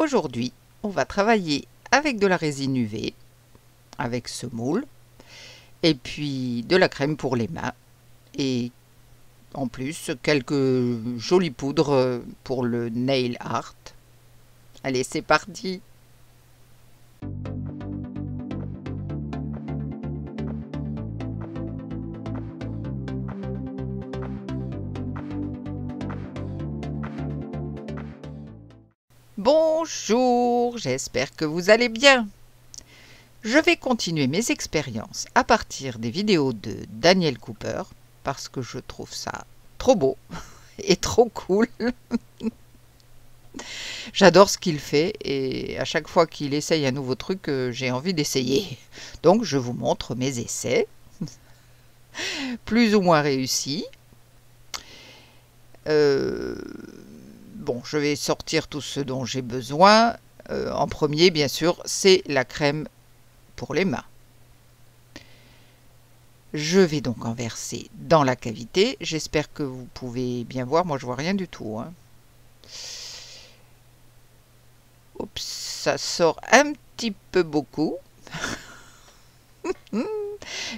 Aujourd'hui, on va travailler avec de la résine UV, avec ce moule, et puis de la crème pour les mains, et en plus quelques jolies poudres pour le nail art. Allez, c'est parti! Bonjour, j'espère que vous allez bien. Je vais continuer mes expériences à partir des vidéos de Daniel Cooper parce que je trouve ça trop beau et trop cool. J'adore ce qu'il fait et à chaque fois qu'il essaye un nouveau truc, j'ai envie d'essayer. Donc je vous montre mes essais, plus ou moins réussis. Bon, je vais sortir tout ce dont j'ai besoin. En premier, bien sûr, c'est la crème pour les mains. Je vais donc en verser dans la cavité. J'espère que vous pouvez bien voir. Moi, je vois rien du tout, hein. Oups, ça sort un petit peu beaucoup. Il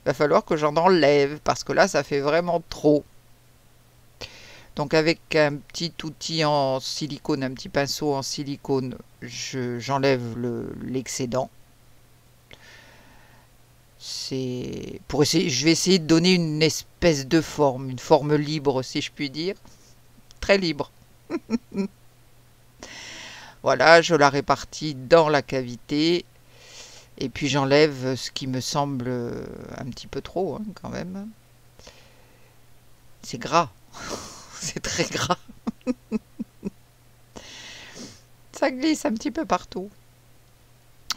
va falloir que j'en enlève parce que là, ça fait vraiment trop. Donc avec un petit outil en silicone, un petit pinceau en silicone, j'enlève l'excédent. C'est pour essayer, je vais essayer de donner une espèce de forme, une forme libre si je puis dire, très libre. Voilà, je la répartis dans la cavité et puis j'enlève ce qui me semble un petit peu trop, hein, quand même. C'est gras. C'est très gras. Ça glisse un petit peu partout.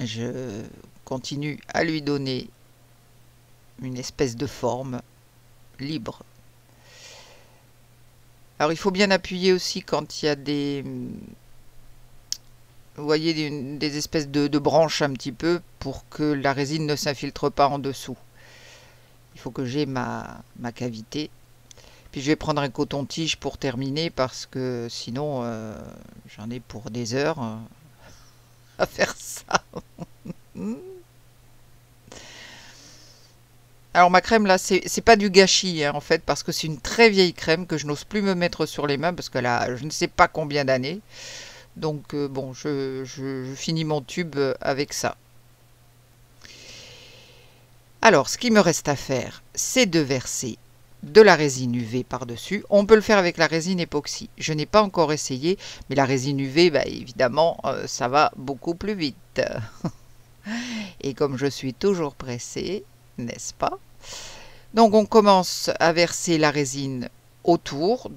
Je continue à lui donner une espèce de forme libre. Alors il faut bien appuyer aussi quand il y a des... Vous voyez, des espèces de branches un petit peu pour que la résine ne s'infiltre pas en dessous. Il faut que j'ai ma cavité. Puis je vais prendre un coton-tige pour terminer parce que sinon j'en ai pour des heures à faire ça. Alors ma crème là, c'est pas du gâchis hein, en fait parce que c'est une très vieille crème que je n'ose plus me mettre sur les mains parce qu'elle a je ne sais pas combien d'années. Donc bon, je finis mon tube avec ça. Alors ce qui me reste à faire, c'est de verser de la résine UV par-dessus. On peut le faire avec la résine époxy. Je n'ai pas encore essayé, mais la résine UV, bah, évidemment, ça va beaucoup plus vite. Et comme je suis toujours pressée, n'est-ce pas? Donc on commence à verser la résine autour,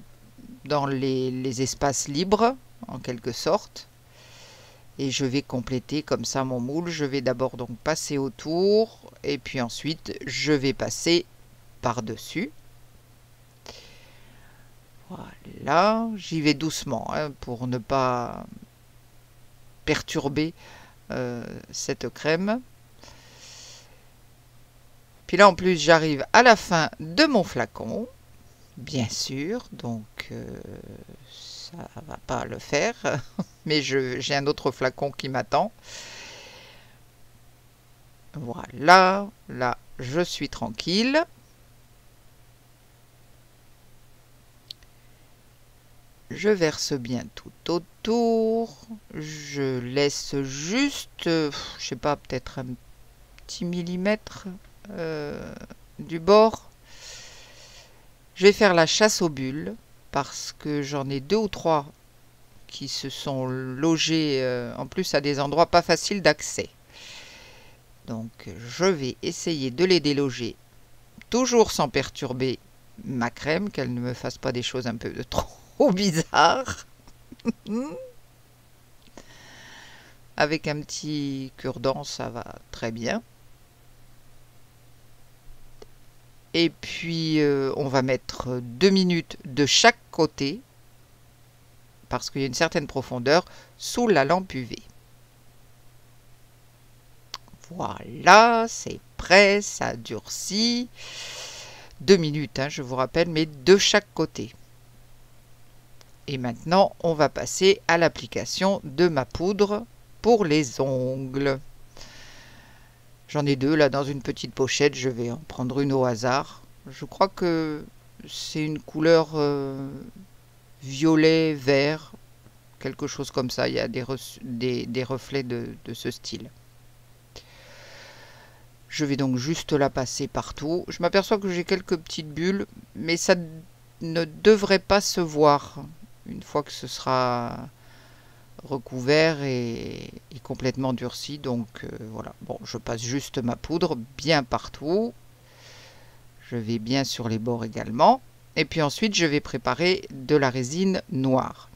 dans les espaces libres, en quelque sorte. Et je vais compléter comme ça mon moule. Je vais d'abord donc passer autour, et puis ensuite je vais passer par-dessus. Voilà, j'y vais doucement hein, pour ne pas perturber cette crème. Puis là en plus j'arrive à la fin de mon flacon, bien sûr, donc ça va pas le faire, mais j'ai un autre flacon qui m'attend. Voilà, là je suis tranquille. Je verse bien tout autour. Je laisse juste, je sais pas, peut-être un petit millimètre du bord. Je vais faire la chasse aux bulles parce que j'en ai 2 ou 3 qui se sont logés en plus à des endroits pas faciles d'accès. Donc je vais essayer de les déloger, toujours sans perturber ma crème, qu'elle ne me fasse pas des choses un peu de trop bizarre. Avec un petit cure-dent, ça va très bien. Et puis, on va mettre 2 minutes de chaque côté, parce qu'il y a une certaine profondeur, sous la lampe UV. Voilà, c'est prêt, ça durcit. 2 minutes, hein, je vous rappelle, mais de chaque côté. Et maintenant, on va passer à l'application de ma poudre pour les ongles. J'en ai deux là dans une petite pochette, je vais en prendre une au hasard. Je crois que c'est une couleur violet, vert, quelque chose comme ça. Il y a des reflets de ce style. Je vais donc juste la passer partout. Je m'aperçois que j'ai quelques petites bulles, mais ça ne devrait pas se voir une fois que ce sera recouvert et complètement durci. Donc voilà, bon, je passe juste ma poudre bien partout. Je vais bien sur les bords également. Et puis ensuite, je vais préparer de la résine noire.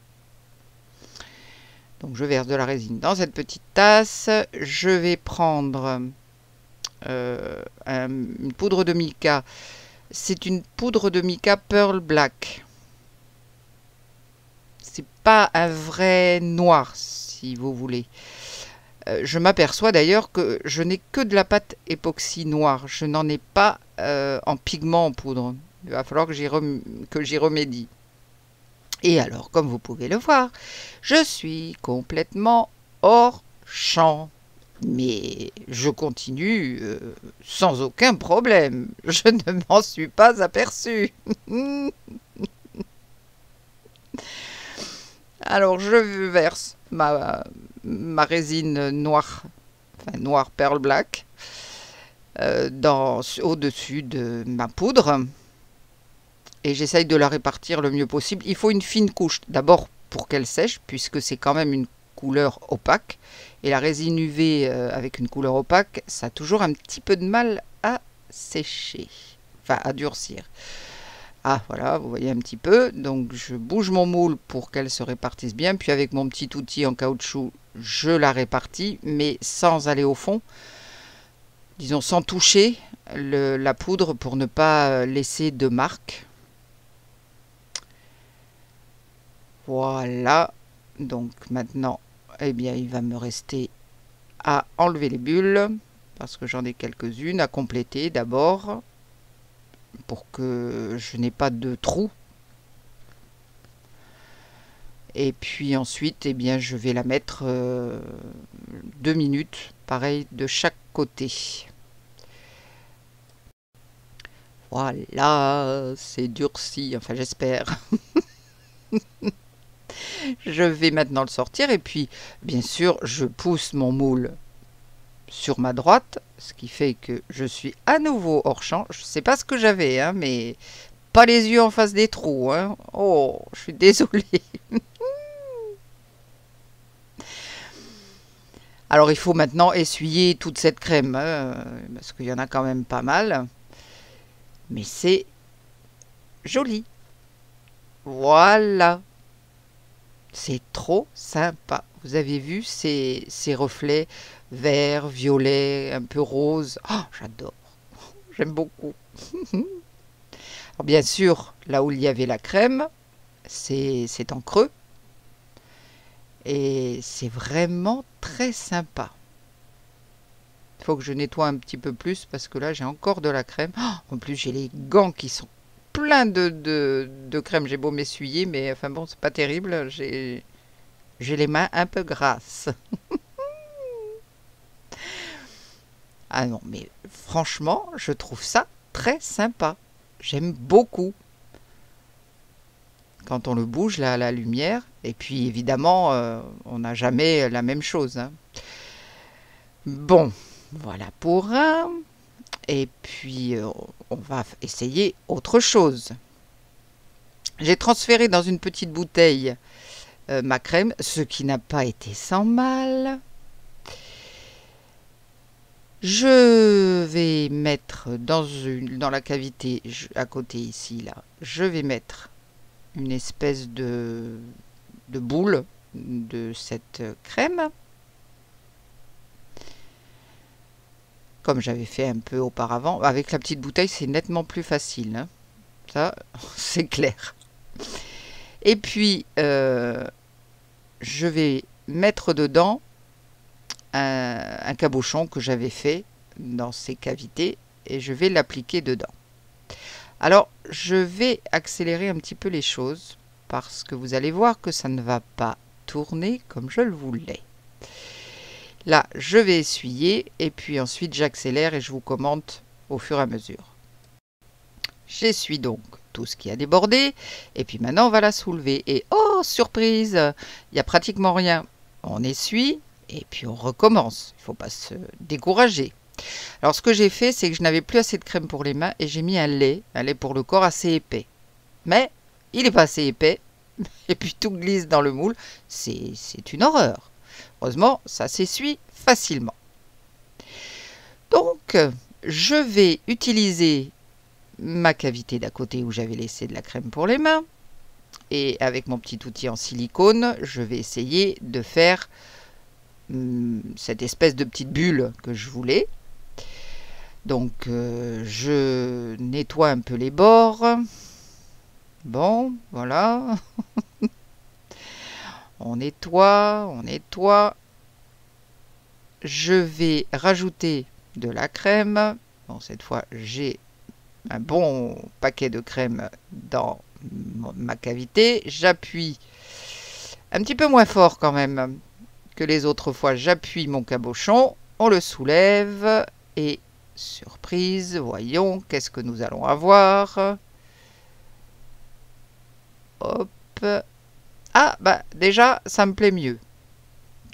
Donc je verse de la résine dans cette petite tasse. Je vais prendre une poudre de mica. C'est une poudre de mica Pearl Black. C'est pas un vrai noir, si vous voulez. Je m'aperçois d'ailleurs que je n'ai que de la pâte époxy noire. Je n'en ai pas en pigment en poudre. Il va falloir que j'y remédie. Et alors, comme vous pouvez le voir, je suis complètement hors champ. Mais je continue sans aucun problème. Je ne m'en suis pas aperçu. Alors, je verse ma résine noire, enfin noire Pearl Black, au-dessus de ma poudre. Et j'essaye de la répartir le mieux possible. Il faut une fine couche, d'abord pour qu'elle sèche, puisque c'est quand même une couleur opaque. Et la résine UV avec une couleur opaque, ça a toujours un petit peu de mal à sécher, enfin à durcir. Ah voilà, vous voyez un petit peu. Donc je bouge mon moule pour qu'elle se répartisse bien. Puis avec mon petit outil en caoutchouc, je la répartis, mais sans aller au fond. Disons sans toucher la poudre pour ne pas laisser de marques. Voilà. Donc maintenant, eh bien, il va me rester à enlever les bulles, parce que j'en ai quelques-unes à compléter d'abord, pour que je n'ai pas de trous. Et puis ensuite, eh bien, je vais la mettre 2 minutes, pareil, de chaque côté. Voilà, c'est durci, enfin j'espère. Je vais maintenant le sortir et puis, bien sûr, je pousse mon moule sur ma droite, ce qui fait que je suis à nouveau hors champ. Je ne sais pas ce que j'avais, hein, mais pas les yeux en face des trous. Hein. Oh, je suis désolée. Alors, il faut maintenant essuyer toute cette crème, hein, parce qu'il y en a quand même pas mal. Mais c'est joli. Voilà. C'est trop sympa. Vous avez vu ces reflets vert, violet, un peu rose. Oh, j'adore. J'aime beaucoup. Alors bien sûr, là où il y avait la crème, c'est en creux. Et c'est vraiment très sympa. Il faut que je nettoie un petit peu plus parce que là, j'ai encore de la crème. Oh, en plus, j'ai les gants qui sont pleins de crème. J'ai beau m'essuyer, mais enfin bon, c'est pas terrible. J'ai les mains un peu grasses. Ah non, mais franchement, je trouve ça très sympa. J'aime beaucoup. Quand on le bouge là, à la lumière. Et puis évidemment, on n'a jamais la même chose. Hein. Bon, voilà pour un. Et puis, on va essayer autre chose. J'ai transféré dans une petite bouteille ma crème, ce qui n'a pas été sans mal. Je vais mettre dans la cavité à côté ici, là, je vais mettre une espèce de boule de cette crème. Comme j'avais fait un peu auparavant. Avec la petite bouteille, c'est nettement plus facile. Hein. Ça, c'est clair. Et puis, je vais mettre dedans un cabochon que j'avais fait dans ces cavités et je vais l'appliquer dedans. Alors, je vais accélérer un petit peu les choses parce que vous allez voir que ça ne va pas tourner comme je le voulais. Là, je vais essuyer et puis ensuite j'accélère et je vous commente au fur et à mesure. J'essuie donc tout ce qui a débordé et puis maintenant on va la soulever. Et oh, surprise, il n'y a pratiquement rien. On essuie et puis on recommence. Il ne faut pas se décourager. Alors ce que j'ai fait, c'est que je n'avais plus assez de crème pour les mains et j'ai mis un lait pour le corps assez épais. Mais il n'est pas assez épais et puis tout glisse dans le moule. C'est une horreur. Heureusement, ça s'essuie facilement. Donc, je vais utiliser ma cavité d'à côté où j'avais laissé de la crème pour les mains. Et avec mon petit outil en silicone, je vais essayer de faire cette espèce de petite bulle que je voulais. Donc, je nettoie un peu les bords. Bon, voilà. On nettoie, on nettoie. Je vais rajouter de la crème. Bon, cette fois, j'ai un bon paquet de crème dans ma cavité. J'appuie un petit peu moins fort quand même que les autres fois. J'appuie mon cabochon, on le soulève et surprise, voyons qu'est-ce que nous allons avoir. Hop. Ah, bah déjà, ça me plaît mieux.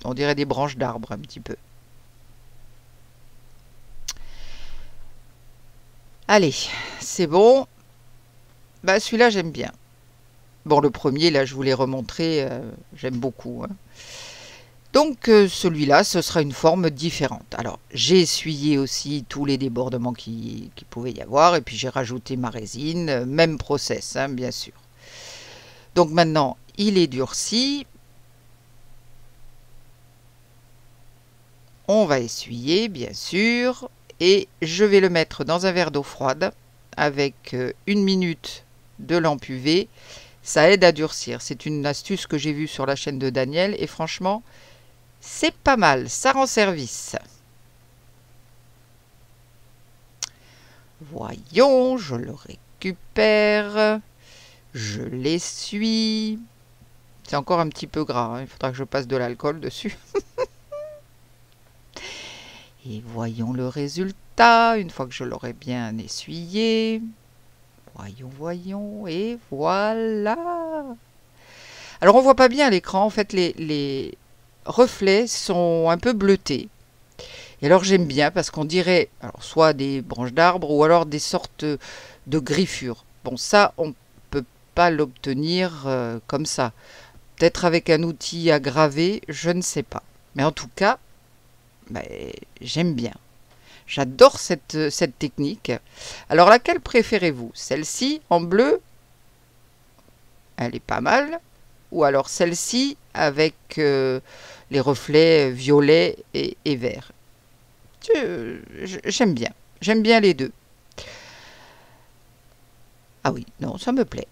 On dirait des branches d'arbres un petit peu. Allez, c'est bon. Bah celui-là, j'aime bien. Bon, le premier, là, je vous l'ai remontré, j'aime beaucoup. Hein. Donc, celui-là, ce sera une forme différente. Alors, j'ai essuyé aussi tous les débordements qui pouvait y avoir. Et puis, j'ai rajouté ma résine. Même process, hein, bien sûr. Donc, maintenant, il est durci. On va essuyer, bien sûr. Et je vais le mettre dans un verre d'eau froide avec 1 minute de lampe UV. Ça aide à durcir. C'est une astuce que j'ai vue sur la chaîne de Daniel. Et franchement, c'est pas mal. Ça rend service. Voyons, je le récupère. Je l'essuie. C'est encore un petit peu gras. Hein. Il faudra que je passe de l'alcool dessus. Et voyons le résultat, une fois que je l'aurai bien essuyé. Voyons, voyons, et voilà. Alors, on ne voit pas bien à l'écran, en fait, les reflets sont un peu bleutés. Et alors, j'aime bien, parce qu'on dirait, alors, soit des branches d'arbres, ou alors des sortes de griffures. Bon, ça, on ne peut pas l'obtenir comme ça. Peut-être avec un outil à graver, je ne sais pas. Mais en tout cas, j'aime bien. J'adore cette technique. Alors, laquelle préférez-vous? Celle-ci en bleu? Elle est pas mal. Ou alors celle-ci avec les reflets violets et verts? J'aime bien. J'aime bien les deux. Ah oui, non, ça me plaît.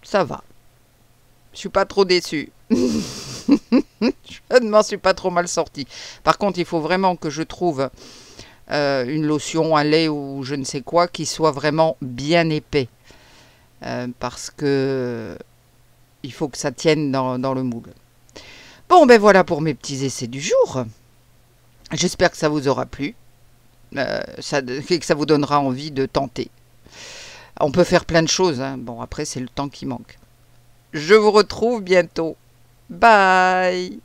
Ça va. Je suis pas trop déçue. Je ne m'en suis pas trop mal sortie. Par contre, il faut vraiment que je trouve une lotion, un lait ou je ne sais quoi qui soit vraiment bien épais. Parce que il faut que ça tienne dans le moule. Bon, ben voilà pour mes petits essais du jour. J'espère que ça vous aura plu. Que ça vous donnera envie de tenter. On peut faire plein de choses. Hein. Bon, après, c'est le temps qui manque. Je vous retrouve bientôt. Bye!